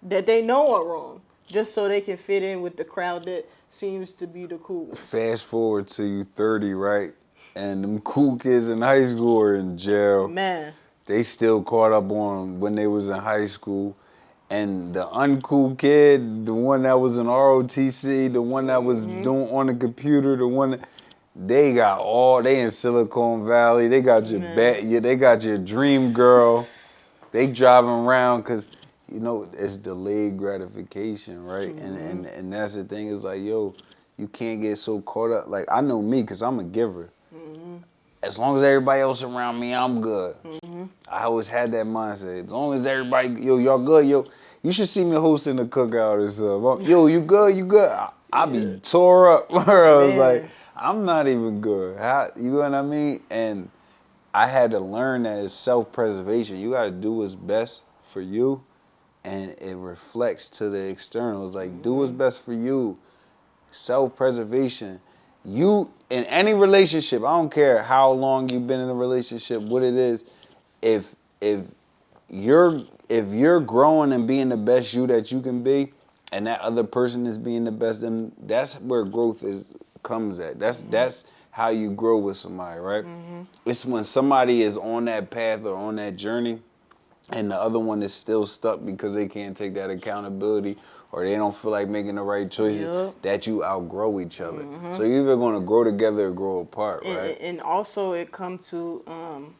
that they know are wrong, just so they can fit in with the crowd that seems to be the cool ones. Fast forward to you 30, right? And them cool kids in high school are in jail. Man. They still caught up on when they was in high school. And the uncool kid, the one that was in ROTC, the one that was doing on the computer, the one that, they in Silicon Valley. They got your they got your dream girl. They driving around because, you know, it's delayed gratification, right? And that's the thing, is like, yo, you can't get so caught up. Like, I know me, because I'm a giver. As long as everybody else around me, I'm good. I always had that mindset. As long as everybody, yo, y'all good, yo. You should see me hosting the cookout or something. Yo, you good, you good. I be tore up. I was like, I'm not even good. You know what I mean? And I had to learn that it's self-preservation. You got to do what's best for you, and it reflects to the external. It's like, do what's best for you. Self-preservation. You, in any relationship, I don't care how long you've been in a relationship, what it is, if you're growing and being the best you that you can be, and that other person is being the best, then that's where growth comes at. That's how you grow with somebody, right? It's when somebody is on that path or on that journey, and the other one is still stuck because they can't take that accountability, or they don't feel like making the right choices, that you outgrow each other. So you're either going to grow together or grow apart, right? And also it comes to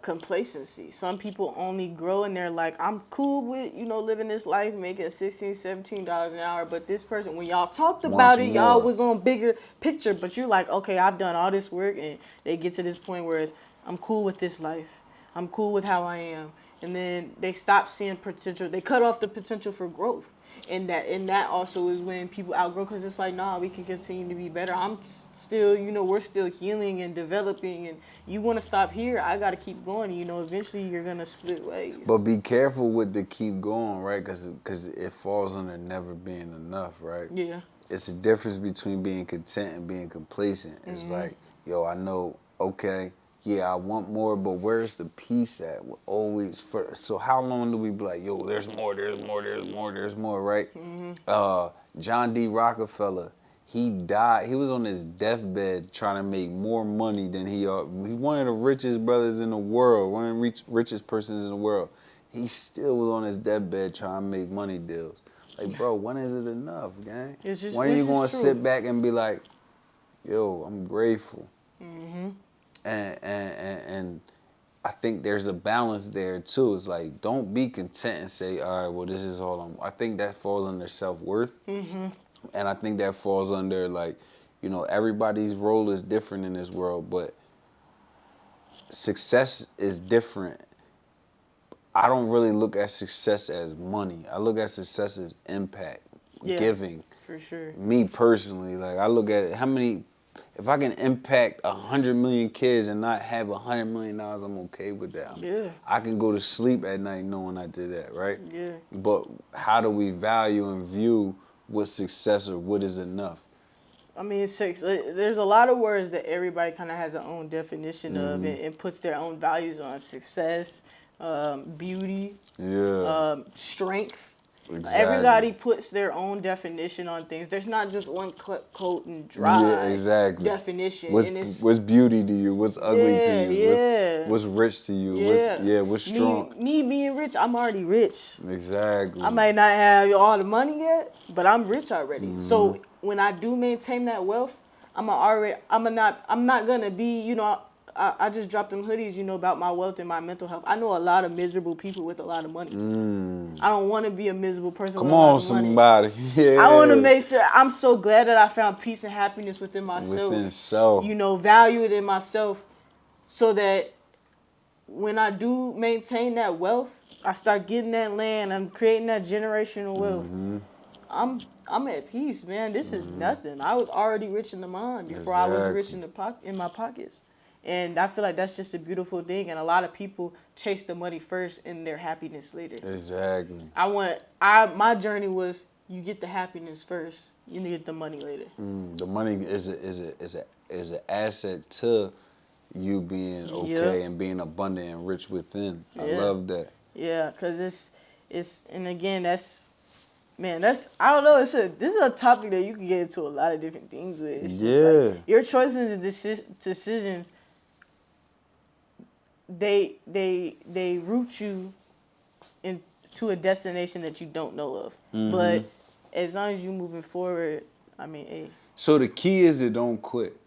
complacency. Some people only grow and they're like, I'm cool with, you know, living this life, making $16, $17 an hour, but this person, when y'all talked about it, y'all was on bigger picture, but you're like, okay, I've done all this work, and they get to this point where it's, I'm cool with this life. I'm cool with how I am. And then they stop seeing potential. They cut off the potential for growth. And that also is when people outgrow, because it's like, nah, we can continue to be better. I'm still, you know, we're still healing and developing, and you want to stop here, I got to keep going. You know, eventually you're going to split ways. But be careful with the keep going, right? Because it falls under never being enough, right? Yeah. It's a difference between being content and being complacent. It's like, yo, I know, okay, yeah, I want more, but where's the peace at? We're always first. So how long do we be like, yo, there's more, right? John D. Rockefeller, he died. He was on his deathbed trying to make more money than he's one of the richest brothers in the world, one of the richest persons in the world. He still was on his deathbed trying to make money deals. Like, bro, when is it enough, gang? When are you going to sit back and be like, yo, I'm grateful? And I think there's a balance there too. It's like, don't be content and say, all right, well, this is all I think that falls under self-worth. And I think that falls under, like, you know, everybody's role is different in this world, but success is different. I don't really look at success as money. I look at success as impact, giving. For sure. Me personally, like, I look at it, if I can impact 100 million kids and not have $100 million, I'm okay with that. I can go to sleep at night knowing I did that, right? Yeah. But how do we value and view what success or what is enough? I mean, there's a lot of words that everybody kind of has their own definition of, and puts their own values on. Success, beauty, strength. Exactly. Everybody puts their own definition on things. There's not just one cut and dry definition. What's beauty to you? What's ugly to you? What's rich to you? What's strong? Me being rich, I'm already rich. Exactly. I might not have all the money yet, but I'm rich already. So when I do maintain that wealth, I'm not gonna be, you know, I just dropped them hoodies, you know, about my wealth and my mental health. I know a lot of miserable people with a lot of money. I don't want to be a miserable person with a lot of money. Come on, somebody. Yeah. I want to make sure, I'm so glad that I found peace and happiness within myself. Within self. You know, value it in myself so that when I do maintain that wealth, I start getting that land, I'm creating that generational wealth. I'm at peace, man. This is nothing. I was already rich in the mind before I was rich in my pockets. And I feel like that's just a beautiful thing. And a lot of people chase the money first and their happiness later. Exactly. My journey was you get the happiness first, you get the money later. The money is an asset to you being okay and being abundant and rich within. I love that. Yeah, because it's and again I don't know. This is a topic that you can get into a lot of different things with. It's just like your choices and decisions. They root you into a destination that you don't know of. But as long as you're moving forward, I mean, hey. So the key is to don't quit.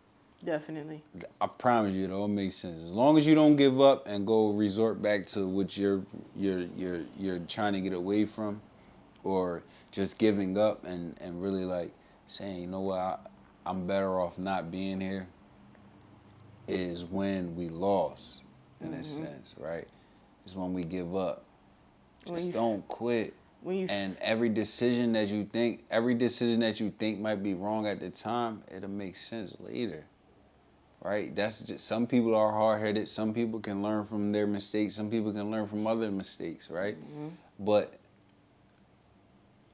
Definitely. I promise you, it all makes sense. As long as you don't give up and go resort back to what you're trying to get away from, or just giving up and really like saying, you know what, I'm better off not being here, is when we lost, in a sense, right? It's when we give up. Just don't quit. And every decision that you think might be wrong at the time, it'll make sense later. Right? That's just, some people are hard-headed. Some people can learn from their mistakes. Some people can learn from other mistakes, right? But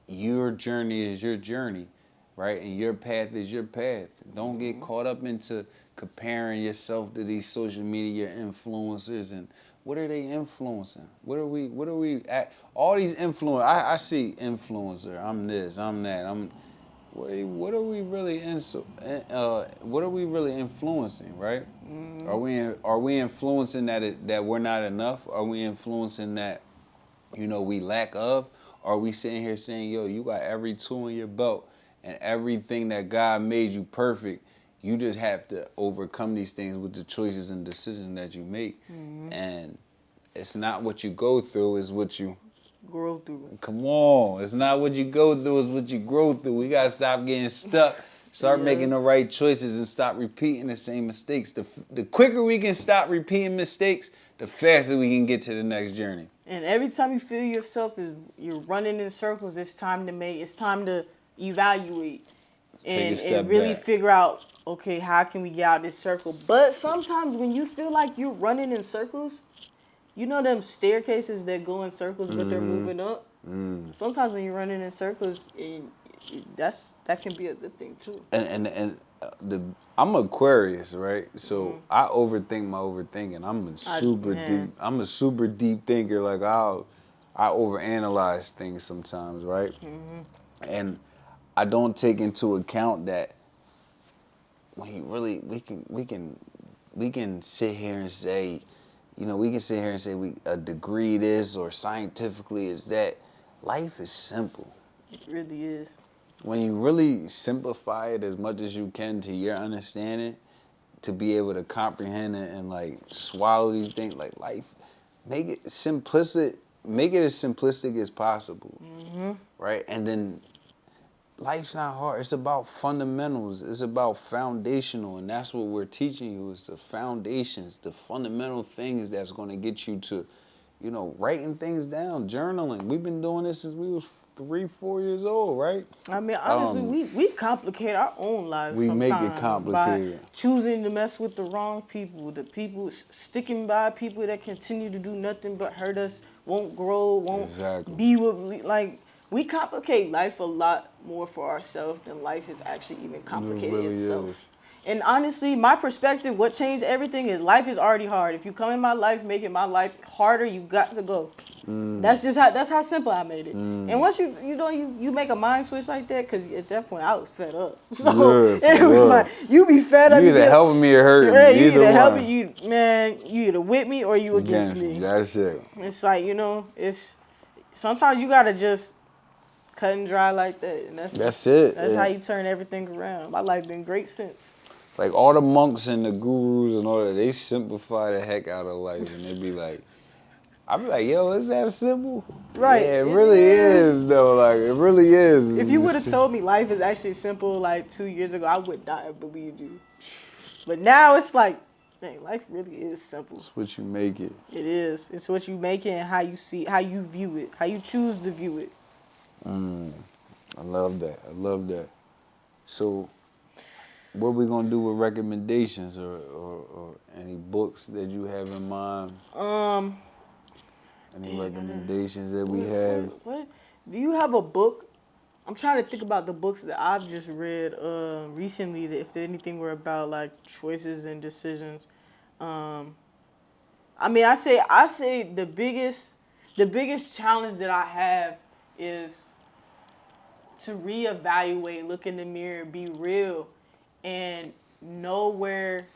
your journey is your journey, right? And your path is your path. Don't get caught up into comparing yourself to these social media influencers and what are they influencing? What are we at? All these influencers, I see influencer, I'm this, I'm that, what are we really influencing, right? Are we influencing that we're not enough? Are we influencing that, we lack of? Are we sitting here saying, yo, you got every tool in your belt and everything that God made you perfect? You just have to overcome these things with the choices and decisions that you make. And it's not what you go through, it's what you grow through. Come on. It's not what you go through, it's what you grow through. We got to stop getting stuck. Start making the right choices and stop repeating the same mistakes. The quicker we can stop repeating mistakes, the faster we can get to the next journey. And every time you feel yourself you're running in circles, it's time to evaluate and really figure out, okay, how can we get out of this circle? But sometimes when you feel like you're running in circles, you know them staircases that go in circles, but they're moving up? Sometimes when you're running in circles, that can be a good thing too. And I'm Aquarius, right? So I overthink my overthinking. I'm a super deep thinker. Like I overanalyze things sometimes, right? And I don't take into account that when you really we can sit here and say, we a degree this or scientifically is that. Life is simple. It really is. When you really simplify it as much as you can to your understanding, to be able to comprehend it and like swallow these things, like life, make it as simplistic as possible, right? And then life's not hard. It's about fundamentals. It's about foundational, and that's what we're teaching you. Is the foundations, the fundamental things that's going to get you to, writing things down, journaling. We've been doing this since we was 3-4 years old, right? I mean, honestly, we complicate our own lives. We sometimes make it complicated by choosing to mess with the wrong people, the people sticking by people that continue to do nothing but hurt us, won't grow, won't be with, like, we complicate life a lot more for ourselves than life is actually even complicated really itself. Is. And honestly, my perspective, what changed everything is life is already hard. If you come in my life making my life harder, you got to go. That's how simple I made it. And once you make a mind switch like that, because at that point I was fed up. So it was like, you be fed up. You either helping me or hurting me. You either helping you either with me or you against me. That's it. It's like, it's sometimes you gotta just cut and dry like that, and that's it. That's how you turn everything around. My life been great since. like all the monks and the gurus and all that, they simplify the heck out of life, and they be like, I be like, yo, is that simple? Right. Yeah, it really is though. Like it really is. If you would have told me life is actually simple like 2 years ago, I would not have believed you. But now it's like, dang, life really is simple. It's what you make it. It is. It's what you make it and how you see, how you view it, how you choose to view it. I love that. I love that. So, what are we gonna do with recommendations or any books that you have in mind? Any recommendations that we have? What? Do you have a book? I'm trying to think about the books that I've just read recently. That if anything were about like choices and decisions. I mean, I say the biggest challenge that I have is to reevaluate, look in the mirror, be real, and know where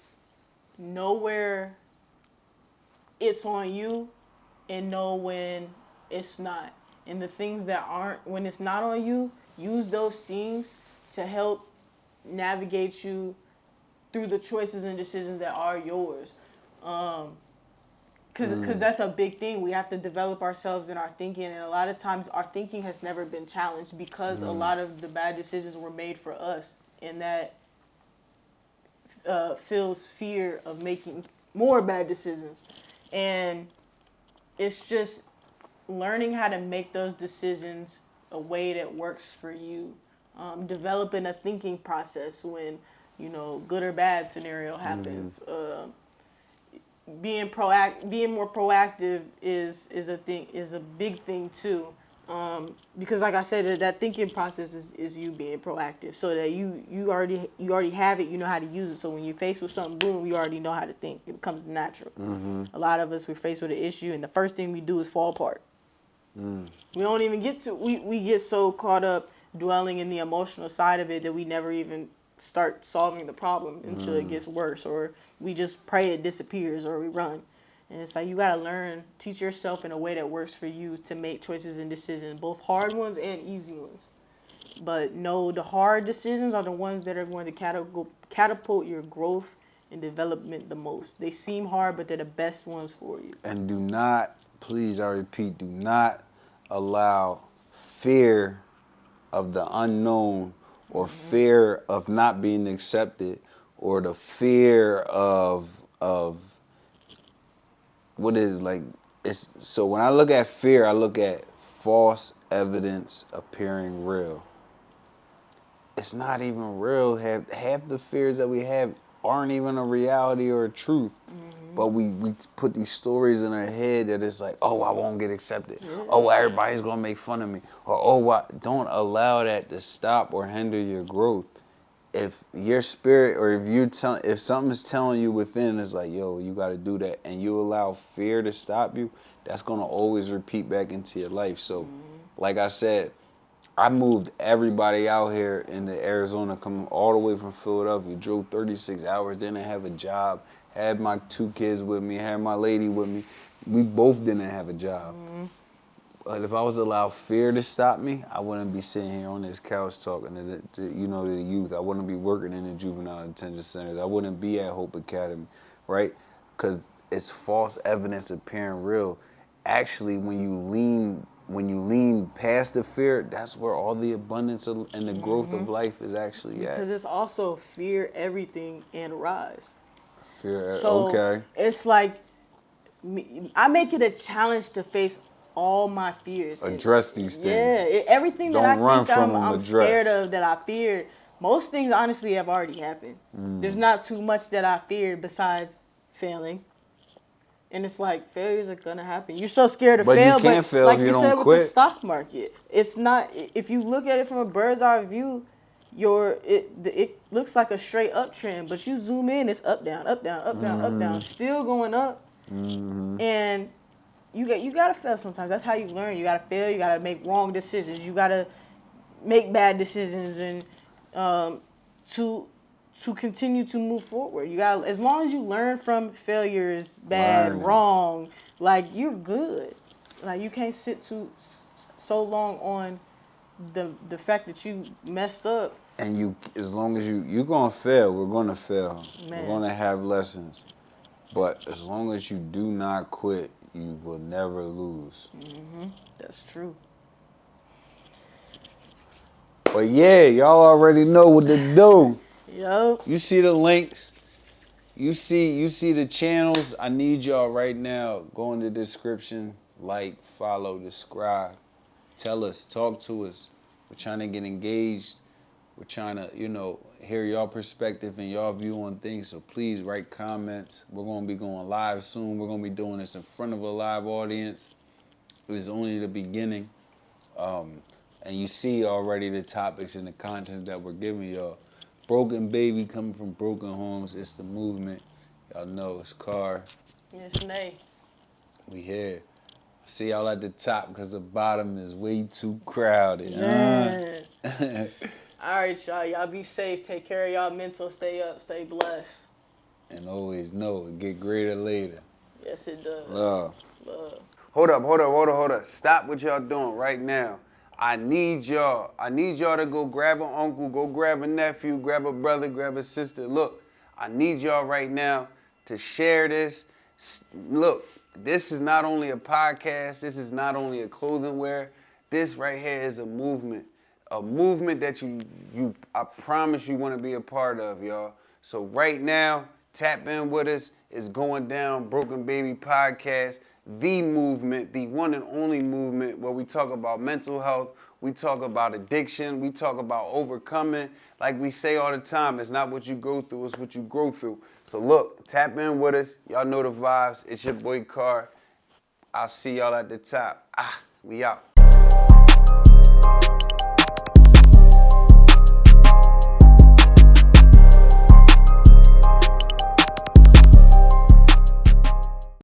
it's on you, and know when it's not. And the things that aren't, when it's not on you, use those things to help navigate you through the choices and decisions that are yours. Because that's a big thing. We have to develop ourselves in our thinking, and a lot of times our thinking has never been challenged because a lot of the bad decisions were made for us, and that feels fear of making more bad decisions. And it's just learning how to make those decisions a way that works for you. Developing a thinking process when, good or bad scenario happens. Being more proactive is a big thing too. Because like I said, that thinking process is you being proactive, so that you already have it, you know how to use it. So when you're faced with something, boom, you already know how to think. It becomes natural. A lot of us, we're faced with an issue, and the first thing we do is fall apart. We don't even get to, we get so caught up dwelling in the emotional side of it that we never even start solving the problem until it gets worse, or we just pray it disappears, or we run. And it's like you gotta learn, teach yourself in a way that works for you to make choices and decisions, both hard ones and easy ones. But no, the hard decisions are the ones that are going to catapult your growth and development the most. They seem hard, but they're the best ones for you. And do not, please, I repeat, do not allow fear of the unknown or fear of not being accepted or the fear of what is like, it's, so when I look at fear, I look at false evidence appearing real. It's not even real. Half the fears that we have aren't even a reality or a truth. But we put these stories in our head that it's like, oh, I won't get accepted. Oh, everybody's gonna make fun of me. Or don't allow that to stop or hinder your growth. If your spirit, or if something's telling you within, it's like, yo, you got to do that, and you allow fear to stop you, that's gonna always repeat back into your life. So, like I said, I moved everybody out here into Arizona, coming all the way from Philadelphia. Drove 36 hours, didn't have a job, had my 2 kids with me, had my lady with me. We both didn't have a job. But if I was to allow fear to stop me, I wouldn't be sitting here on this couch talking to the youth. I wouldn't be working in the juvenile detention centers. I wouldn't be at Hope Academy, right? Because it's false evidence appearing real. Actually, when you lean past the fear, that's where all the abundance and the growth of life is actually at. Because it's also fear everything and rise. Fear, so okay. It's like, I make it a challenge to face all my fears. Address these things. Yeah, everything that Don't I think I'm address. scared of, that I fear, most things honestly have already happened. There's not too much that I fear besides failing. And it's like, failures are gonna happen. You're so scared to fail, you can't but fail like if you you said don't with quit. the stock market, it's not. If you look at it from a bird's eye view, it looks like a straight uptrend, but you zoom in, it's up, down, up, down, up, down, up, down, still going up. And you gotta fail sometimes. That's how you learn. You gotta fail. You gotta make wrong decisions. You gotta make bad decisions, and to continue to move forward. You got, as long as you learn from failures, wrong, like, you're good. Like, you can't sit so long on the fact that you messed up. And you, as long as you're gonna fail, we're gonna fail. Man. We're gonna have lessons. But as long as you do not quit, you will never lose. Mm-hmm. That's true. But yeah, y'all already know what to do. Yup. You see the links. You see the channels. I need y'all right now. Go in the description, like, follow, subscribe. Tell us, talk to us. We're trying to get engaged. We're trying to, hear y'all perspective and y'all view on things. So please write comments. We're going to be going live soon. We're going to be doing this in front of a live audience. This is only the beginning. And you see already the topics and the content that we're giving y'all. Broken baby coming from broken homes. It's the movement. Y'all know it's Car. Yes, Nay. We here. See y'all at the top because the bottom is way too crowded. Yeah. All right, y'all. Y'all be safe. Take care of y'all mental. Stay up. Stay blessed. And always know it get greater later. Yes, it does. Love. Love. Hold up. Stop what y'all doing right now. I need y'all to go grab an uncle, go grab a nephew, grab a brother, grab a sister. Look, I need y'all right now to share this. Look, this is not only a podcast. This is not only a clothing wear. This right here is a movement. A movement that I promise you want to be a part of, y'all. So right now, tap in with us. It's going down, Broken Baby Podcast. The movement, the one and only movement where we talk about mental health, we talk about addiction, we talk about overcoming. Like we say all the time, it's not what you go through, it's what you grow through. So look, tap in with us. Y'all know the vibes. It's your boy Car. I'll see y'all at the top. We out.